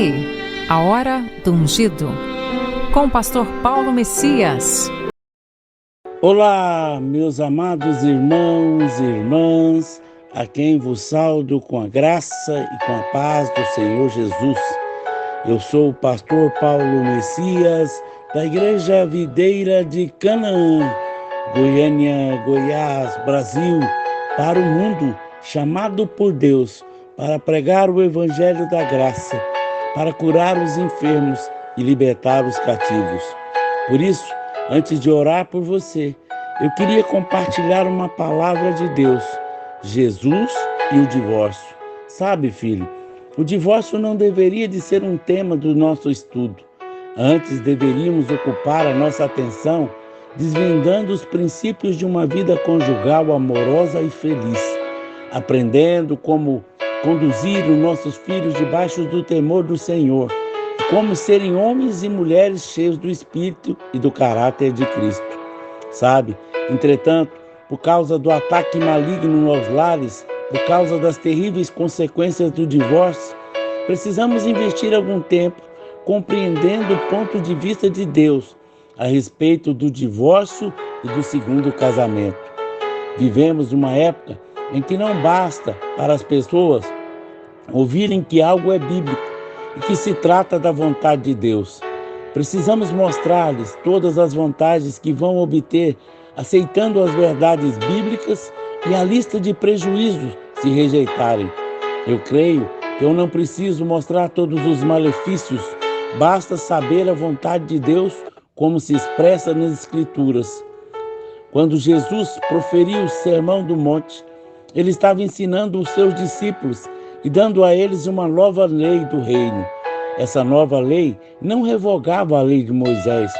aí, a hora do ungido, com o pastor Paulo Messias. Olá, meus amados irmãos e irmãs, a quem vos saúdo com a graça e com a paz do Senhor Jesus. Eu sou o pastor Paulo Messias, da Igreja Videira de Canaã, Goiânia, Goiás, Brasil, para o mundo, chamado por Deus para pregar o Evangelho da graça, para curar os enfermos e libertar os cativos. Por isso, antes de orar por você, eu queria compartilhar uma palavra de Deus, Jesus e o divórcio. Sabe, filho, o divórcio não deveria de ser um tema do nosso estudo. Antes deveríamos ocupar a nossa atenção desvendando os princípios de uma vida conjugal amorosa e feliz, aprendendo como conduzir os nossos filhos debaixo do temor do Senhor, como serem homens e mulheres cheios do Espírito e do caráter de Cristo. Sabe, entretanto, por causa do ataque maligno aos lares, por causa das terríveis consequências do divórcio, precisamos investir algum tempo compreendendo o ponto de vista de Deus a respeito do divórcio e do segundo casamento. Vivemos uma época em que não basta para as pessoas ouvirem que algo é bíblico e que se trata da vontade de Deus. Precisamos mostrar-lhes todas as vantagens que vão obter aceitando as verdades bíblicas e a lista de prejuízos se rejeitarem. Eu creio que eu não preciso mostrar todos os malefícios, basta saber a vontade de Deus como se expressa nas Escrituras. Quando Jesus proferiu o Sermão do Monte, ele estava ensinando os seus discípulos e dando a eles uma nova lei do reino. Essa nova lei não revogava a lei de Moisés,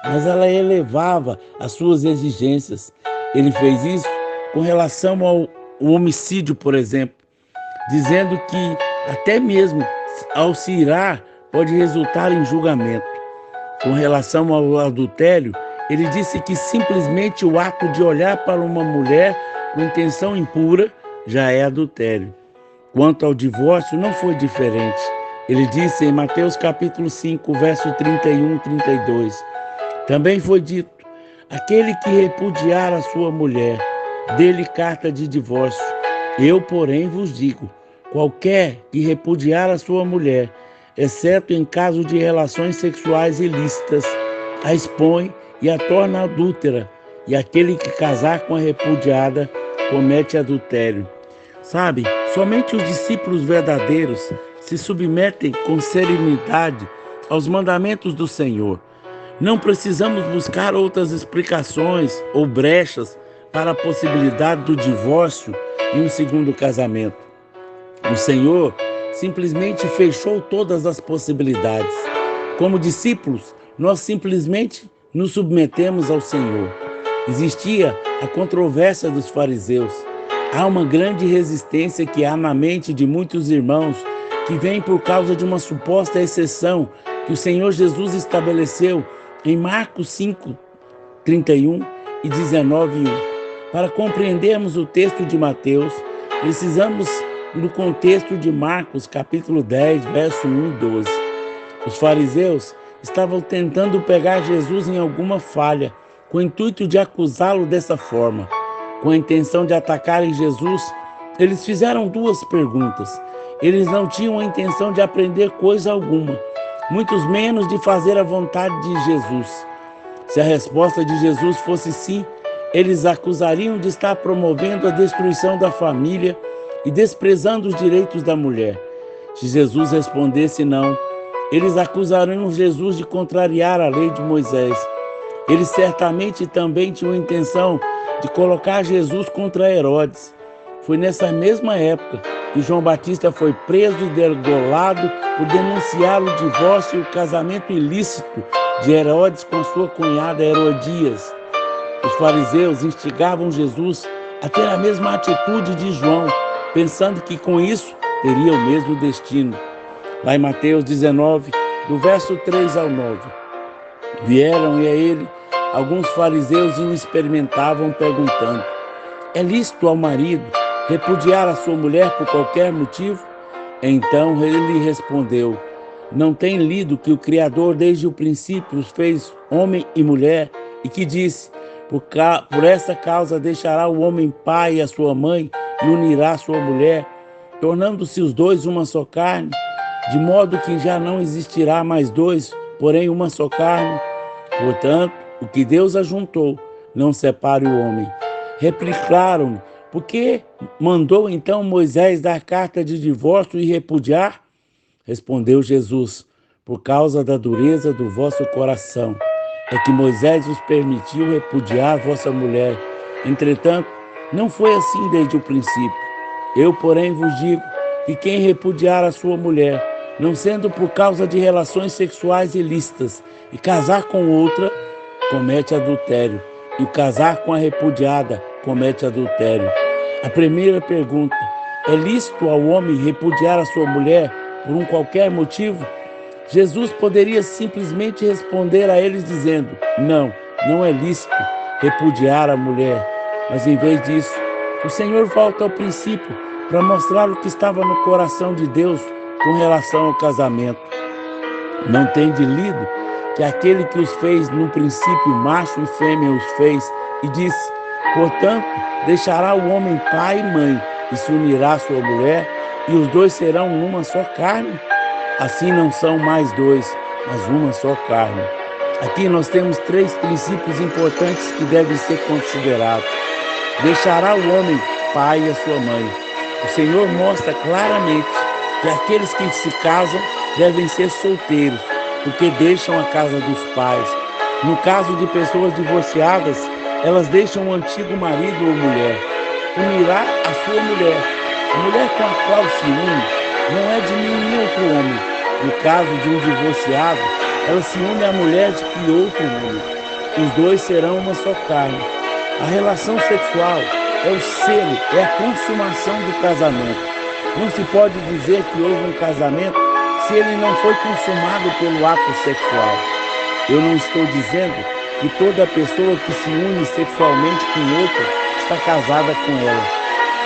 mas ela elevava as suas exigências. Ele fez isso com relação ao homicídio, por exemplo, dizendo que até mesmo ao se irar pode resultar em julgamento. Com relação ao adultério, ele disse que simplesmente o ato de olhar para uma mulher com intenção impura já é adultério. Quanto ao divórcio, não foi diferente. Ele disse em Mateus capítulo 5, verso 31 e 32, também foi dito, aquele que repudiar a sua mulher, dê-lhe carta de divórcio. Eu, porém, vos digo, qualquer que repudiar a sua mulher, exceto em caso de relações sexuais ilícitas, a expõe e a torna adúltera, e aquele que casar com a repudiada comete adultério. Sabe, somente os discípulos verdadeiros se submetem com serenidade aos mandamentos do Senhor. Não precisamos buscar outras explicações ou brechas para a possibilidade do divórcio e um segundo casamento. O Senhor simplesmente fechou todas as possibilidades. Como discípulos, nós simplesmente nos submetemos ao Senhor. Existia a controvérsia dos fariseus. Há uma grande resistência que há na mente de muitos irmãos que vem por causa de uma suposta exceção que o Senhor Jesus estabeleceu em Marcos 5, 31 e 19:1. Para compreendermos o texto de Mateus, precisamos do contexto de Marcos, capítulo 10, verso 1 e 12. Os fariseus estavam tentando pegar Jesus em alguma falha, com o intuito de acusá-lo dessa forma. Com a intenção de atacarem Jesus, eles fizeram duas perguntas. Eles não tinham a intenção de aprender coisa alguma, muito menos de fazer a vontade de Jesus. Se a resposta de Jesus fosse sim, eles acusariam de estar promovendo a destruição da família e desprezando os direitos da mulher. Se Jesus respondesse não, eles acusariam Jesus de contrariar a lei de Moisés. Eles certamente também tinham a intenção de colocar Jesus contra Herodes. Foi nessa mesma época que João Batista foi preso e degolado por denunciar o divórcio e o casamento ilícito de Herodes com sua cunhada Herodias. Os fariseus instigavam Jesus a ter a mesma atitude de João, pensando que com isso teria o mesmo destino. Lá em Mateus 19, do verso 3 ao 9. Vieram e a ele alguns fariseus inexperimentavam, perguntando: é lícito ao marido repudiar a sua mulher por qualquer motivo? Então ele respondeu: não têm lido que o Criador desde o princípio os fez homem e mulher e que disse: por essa causa deixará o homem pai e a sua mãe e unirá a sua mulher, tornando-se os dois uma só carne, de modo que já não existirá mais dois, porém uma só carne. Portanto, o que Deus ajuntou, não separe o homem. Replicaram-lhe: por que mandou então Moisés dar carta de divórcio e repudiar? Respondeu Jesus: por causa da dureza do vosso coração, é que Moisés vos permitiu repudiar vossa mulher. Entretanto, não foi assim desde o princípio. Eu, porém, vos digo que quem repudiar a sua mulher, não sendo por causa de relações sexuais ilícitas, e casar com outra, comete adultério. E o casar com a repudiada comete adultério. A primeira pergunta: é lícito ao homem repudiar a sua mulher por um qualquer motivo? Jesus poderia simplesmente responder a eles dizendo: não, não é lícito repudiar a mulher. Mas em vez disso, o Senhor volta ao princípio para mostrar o que estava no coração de Deus com relação ao casamento. Não tende lido que aquele que os fez no princípio, macho e fêmea os fez, e disse: portanto, deixará o homem pai e mãe, e se unirá à sua mulher, e os dois serão uma só carne? Assim não são mais dois, mas uma só carne. Aqui nós temos 3 princípios importantes que devem ser considerados. Deixará o homem pai e a sua mãe. O Senhor mostra claramente que aqueles que se casam devem ser solteiros, porque deixam a casa dos pais. No caso de pessoas divorciadas, elas deixam o antigo marido ou mulher. Unirá a sua mulher. A mulher com a qual se une não é de nenhum outro homem. No caso de um divorciado, ela se une à mulher de que outro homem. Os dois serão uma só carne. A relação sexual é o selo, é a consumação do casamento. Não se pode dizer que houve um casamento se ele não foi consumado pelo ato sexual. Eu não estou dizendo que toda pessoa que se une sexualmente com outra está casada com ela.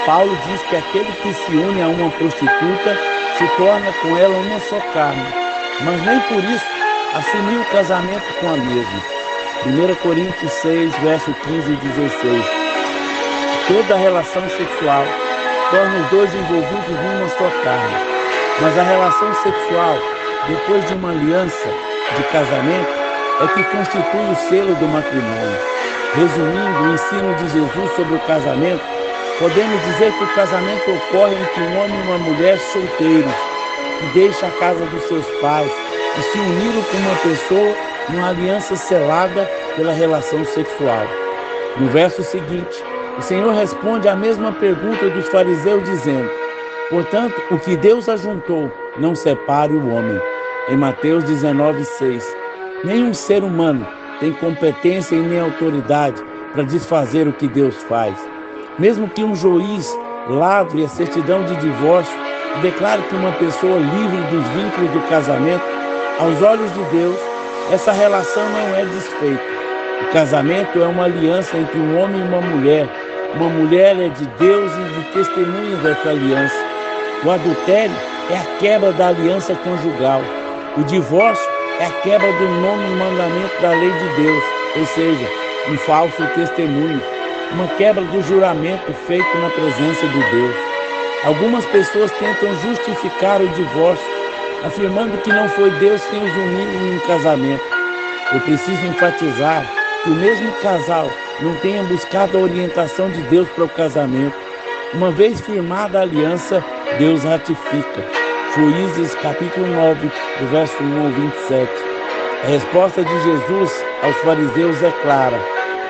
Paulo diz que aquele que se une a uma prostituta se torna com ela uma só carne, mas nem por isso assumiu o casamento com a mesma. 1 Coríntios 6, verso 15 e 16. Toda relação sexual torna os dois envolvidos numa só carne, mas a relação sexual, depois de uma aliança de casamento, é que constitui o selo do matrimônio. Resumindo o ensino de Jesus sobre o casamento, podemos dizer que o casamento ocorre entre um homem e uma mulher solteiros, que deixam a casa dos seus pais e se uniram com uma pessoa numa aliança selada pela relação sexual. No verso seguinte, o Senhor responde à mesma pergunta dos fariseus, dizendo: portanto, o que Deus ajuntou, não separe o homem. Em Mateus 19:6. Nenhum ser humano tem competência e nem autoridade para desfazer o que Deus faz. Mesmo que um juiz lavre a certidão de divórcio e declare que uma pessoa livre dos vínculos do casamento, aos olhos de Deus, essa relação não é desfeita. O casamento é uma aliança entre um homem e uma mulher. Uma mulher é de Deus e de testemunha dessa aliança. O adultério é a quebra da aliança conjugal. O divórcio é a quebra do 9º mandamento da lei de Deus, ou seja, um falso testemunho, uma quebra do juramento feito na presença de Deus. Algumas pessoas tentam justificar o divórcio, afirmando que não foi Deus quem os uniu em um casamento. Eu preciso enfatizar que o mesmo casal não tenha buscado a orientação de Deus para o casamento. Uma vez firmada a aliança, Deus ratifica. Juízes capítulo 9, do verso 1 ao 27. A resposta de Jesus aos fariseus é clara: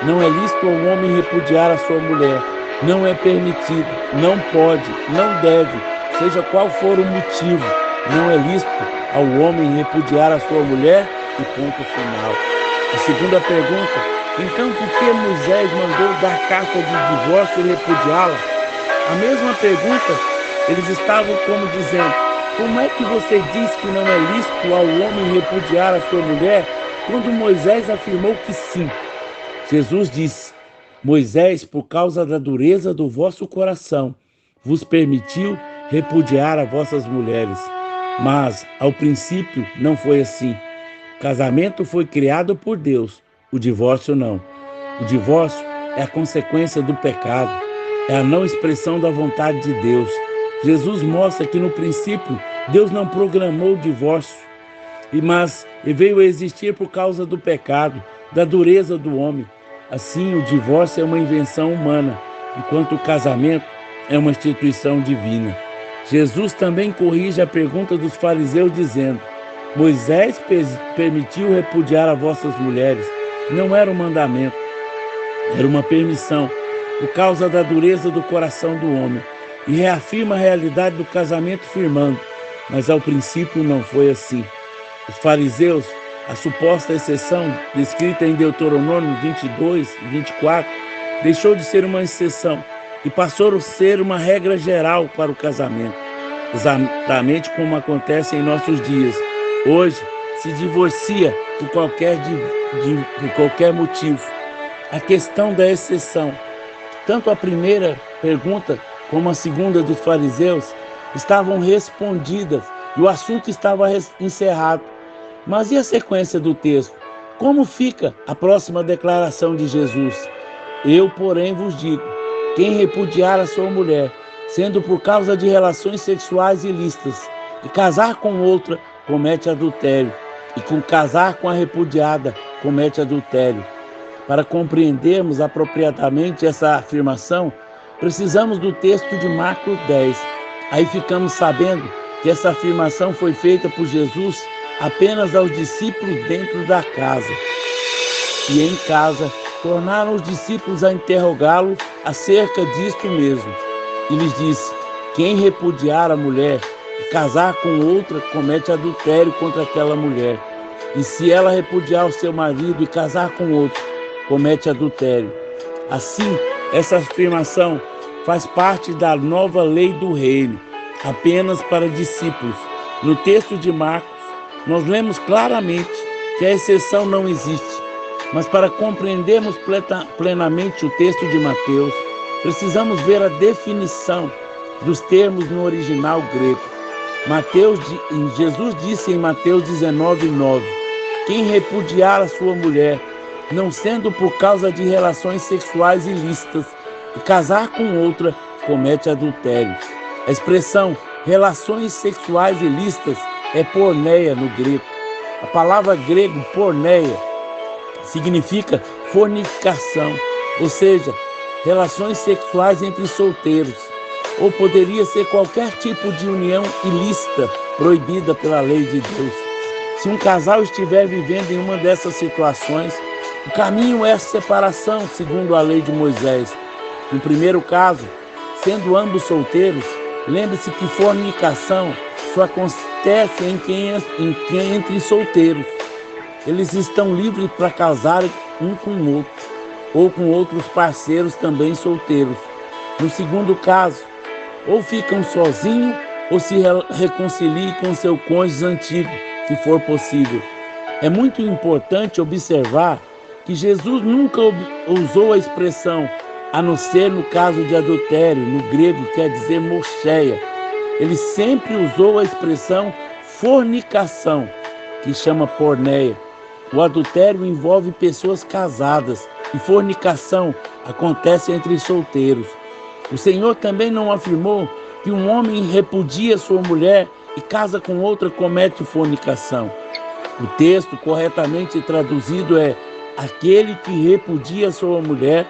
não é lícito ao homem repudiar a sua mulher. Não é permitido, não pode, não deve, seja qual for o motivo. Não é lícito ao homem repudiar a sua mulher e ponto final. A segunda pergunta: então por que Moisés mandou dar carta de divórcio e repudiá-la? A mesma pergunta, eles estavam como dizendo: como é que você diz que não é lícito ao homem repudiar a sua mulher, quando Moisés afirmou que sim? Jesus disse: Moisés, por causa da dureza do vosso coração, vos permitiu repudiar as vossas mulheres. Mas, ao princípio, não foi assim. O casamento foi criado por Deus, o divórcio não. O divórcio é a consequência do pecado, é a não expressão da vontade de Deus. Jesus mostra que no princípio Deus não programou o divórcio, mas veio a existir por causa do pecado, da dureza do homem. Assim, o divórcio é uma invenção humana, enquanto o casamento é uma instituição divina. Jesus também corrige a pergunta dos fariseus dizendo: Moisés permitiu repudiar as vossas mulheres. Não era um mandamento, era uma permissão, por causa da dureza do coração do homem. E reafirma a realidade do casamento firmando, mas ao princípio não foi assim. Os fariseus, a suposta exceção descrita em Deuteronômio 22 e 24, deixou de ser uma exceção e passou a ser uma regra geral para o casamento, exatamente como acontece em nossos dias. Hoje se divorcia por qualquer motivo. A questão da exceção, tanto a primeira pergunta como a segunda dos fariseus, estavam respondidas e o assunto estava encerrado. Mas e a sequência do texto? Como fica a próxima declaração de Jesus? Eu, porém, vos digo, quem repudiar a sua mulher, sendo por causa de relações sexuais ilícitas, e casar com outra, comete adultério, e com casar com a repudiada, comete adultério. Para compreendermos apropriadamente essa afirmação, precisamos do texto de Marcos 10. Aí ficamos sabendo que essa afirmação foi feita por Jesus apenas aos discípulos dentro da casa. E em casa, tornaram os discípulos a interrogá-lo acerca disto mesmo. E lhes disse: quem repudiar a mulher e casar com outra, comete adultério contra aquela mulher. E se ela repudiar o seu marido e casar com outro, comete adultério. Assim, essa afirmação faz parte da nova lei do reino, apenas para discípulos. No texto de Marcos, nós lemos claramente que a exceção não existe, mas para compreendermos plenamente o texto de Mateus, precisamos ver a definição dos termos no original grego. Jesus disse em Mateus 19:9, quem repudiar a sua mulher, não sendo por causa de relações sexuais ilícitas, e casar com outra, comete adultério. A expressão relações sexuais ilícitas é porneia no grego. A palavra grega porneia significa fornicação, ou seja, relações sexuais entre solteiros, ou poderia ser qualquer tipo de união ilícita proibida pela lei de Deus. Se um casal estiver vivendo em uma dessas situações, o caminho é a separação, segundo a lei de Moisés. No primeiro caso, sendo ambos solteiros, lembre-se que fornicação só acontece em quem entre solteiros. Eles estão livres para casarem um com o outro, ou com outros parceiros também solteiros. No segundo caso, ou ficam sozinhos, ou se reconciliem com seu cônjuge antigo, se for possível. É muito importante observar que Jesus nunca usou a expressão a não ser no caso de adultério, no grego quer dizer mocheia. Ele sempre usou a expressão fornicação, que chama porneia. O adultério envolve pessoas casadas e fornicação acontece entre solteiros. O Senhor também não afirmou que um homem repudia sua mulher e casa com outra comete fornicação. O texto corretamente traduzido é aquele que repudia sua mulher,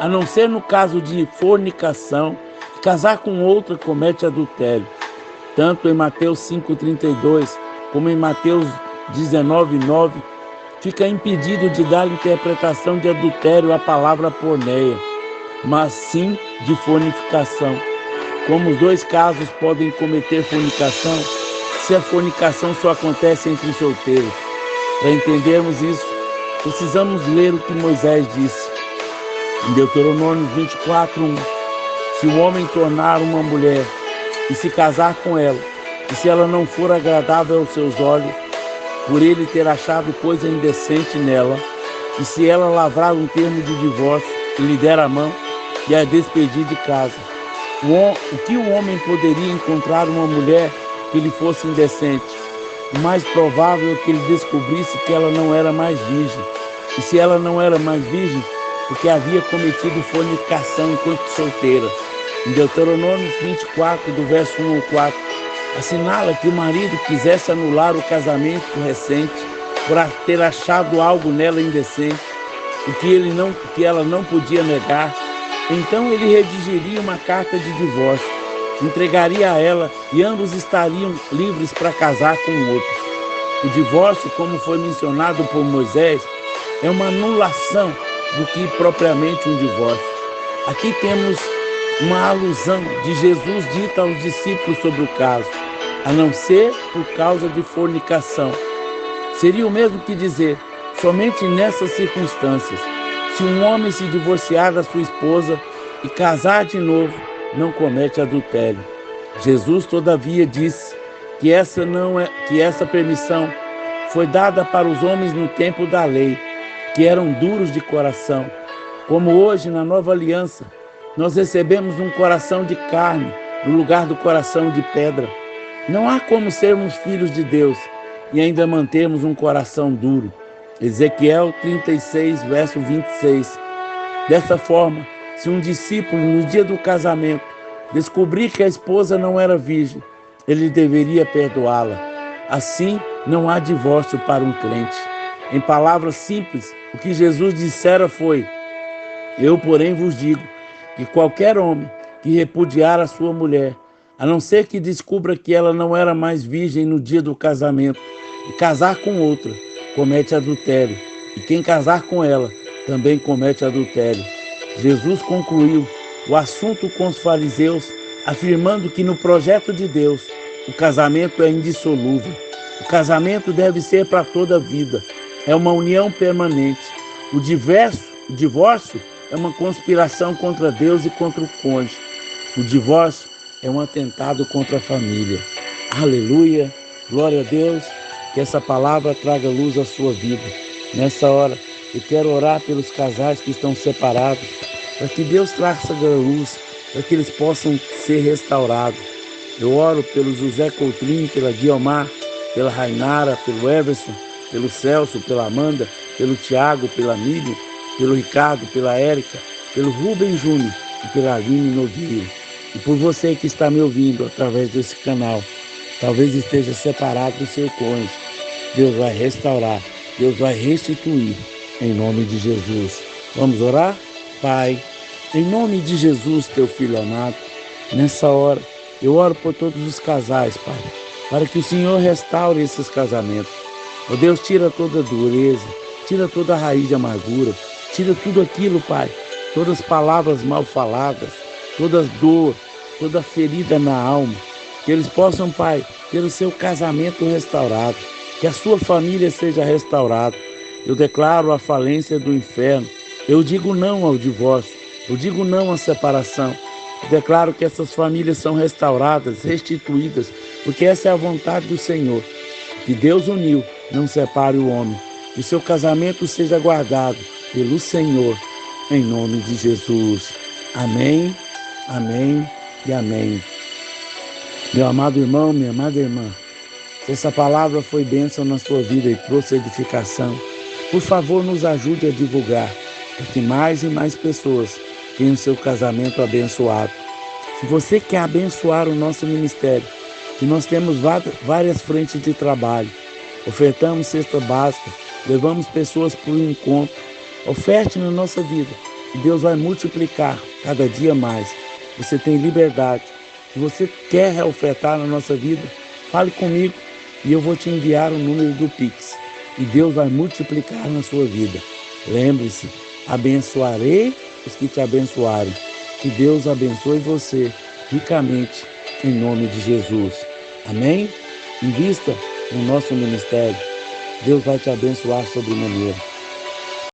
a não ser no caso de fornicação, e casar com outra comete adultério. Tanto em Mateus 5,32 como em Mateus 19,9, fica impedido de dar interpretação de adultério à palavra porneia, mas sim de fornicação. Como os dois casos podem cometer fornicação, se a fornicação só acontece entre solteiros. Para entendermos isso, precisamos ler o que Moisés disse. Em Deuteronômio 24:1, se o homem tornar uma mulher e se casar com ela, e se ela não for agradável aos seus olhos, por ele ter achado coisa indecente nela, e se ela lavrar um termo de divórcio e lhe der a mão e a despedir de casa, o que o homem poderia encontrar uma mulher que ele fosse indecente. O mais provável é que ele descobrisse que ela não era mais virgem. E se ela não era mais virgem, porque havia cometido fornicação enquanto solteira. Em Deuteronômio 24, do verso 1 ao 4, assinala que o marido quisesse anular o casamento recente por ter achado algo nela indecente e que ela não podia negar. Então ele redigiria uma carta de divórcio, entregaria a ela e ambos estariam livres para casar com outro. O divórcio, como foi mencionado por Moisés, é uma anulação do que propriamente um divórcio. Aqui temos uma alusão de Jesus dita aos discípulos sobre o caso, a não ser por causa de fornicação. Seria o mesmo que dizer, somente nessas circunstâncias, se um homem se divorciar da sua esposa e casar de novo, não comete adultério. Jesus, todavia, disse que essa permissão foi dada para os homens no tempo da lei, que eram duros de coração. Como hoje, na nova aliança, nós recebemos um coração de carne no lugar do coração de pedra. Não há como sermos filhos de Deus e ainda mantermos um coração duro. Ezequiel 36, verso 26. Dessa forma, se um discípulo, no dia do casamento, descobrir que a esposa não era virgem, ele deveria perdoá-la. Assim, não há divórcio para um crente. Em palavras simples, o que Jesus dissera foi: eu, porém, vos digo que qualquer homem que repudiar a sua mulher, a não ser que descubra que ela não era mais virgem no dia do casamento, e casar com outra, comete adultério. E quem casar com ela, também comete adultério. Jesus concluiu o assunto com os fariseus, afirmando que no projeto de Deus, o casamento é indissolúvel. O casamento deve ser para toda a vida. É uma união permanente. O divórcio é uma conspiração contra Deus e contra o cônjuge. O divórcio é um atentado contra a família. Aleluia! Glória a Deus! Que essa palavra traga luz à sua vida. Nessa hora, eu quero orar pelos casais que estão separados, para que Deus traga luz, para que eles possam ser restaurados. Eu oro pelo José Coutrinho, pela Guiomar, pela Rainara, pelo Everson, pelo Celso, pela Amanda, pelo Tiago, pela Miriam, pelo Ricardo, pela Érica, pelo Rubem Júnior e pela Aline Nogueira. E por você que está me ouvindo através desse canal, talvez esteja separado do seu cônjuge. Deus vai restaurar, Deus vai restituir, em nome de Jesus. Vamos orar? Pai, em nome de Jesus, teu Filho amado, nessa hora, eu oro por todos os casais, Pai, para que o Senhor restaure esses casamentos. Ó Deus, tira toda dureza, tira toda a raiz de amargura, tira tudo aquilo, Pai, todas as palavras mal faladas, toda dor, toda ferida na alma, que eles possam, Pai, ter o seu casamento restaurado, que a sua família seja restaurada. Eu declaro a falência do inferno, eu digo não ao divórcio, eu digo não à separação, eu declaro que essas famílias são restauradas, restituídas, porque essa é a vontade do Senhor, que Deus uniu, não separe o homem, que o seu casamento seja guardado pelo Senhor, em nome de Jesus. Amém, amém e amém. Meu amado irmão, minha amada irmã, se essa palavra foi bênção na sua vida e trouxe edificação, por favor, nos ajude a divulgar, para que mais e mais pessoas tenham seu casamento abençoado. Se você quer abençoar o nosso ministério, que nós temos várias frentes de trabalho, ofertamos cesta básica, levamos pessoas para o encontro, oferte na nossa vida, e Deus vai multiplicar cada dia mais. Você tem liberdade. Se você quer ofertar na nossa vida, fale comigo e eu vou te enviar o número do Pix. E Deus vai multiplicar na sua vida. Lembre-se, abençoarei os que te abençoarem. Que Deus abençoe você ricamente, em nome de Jesus. Amém? Invista no nosso ministério. Deus vai te abençoar sobremaneira.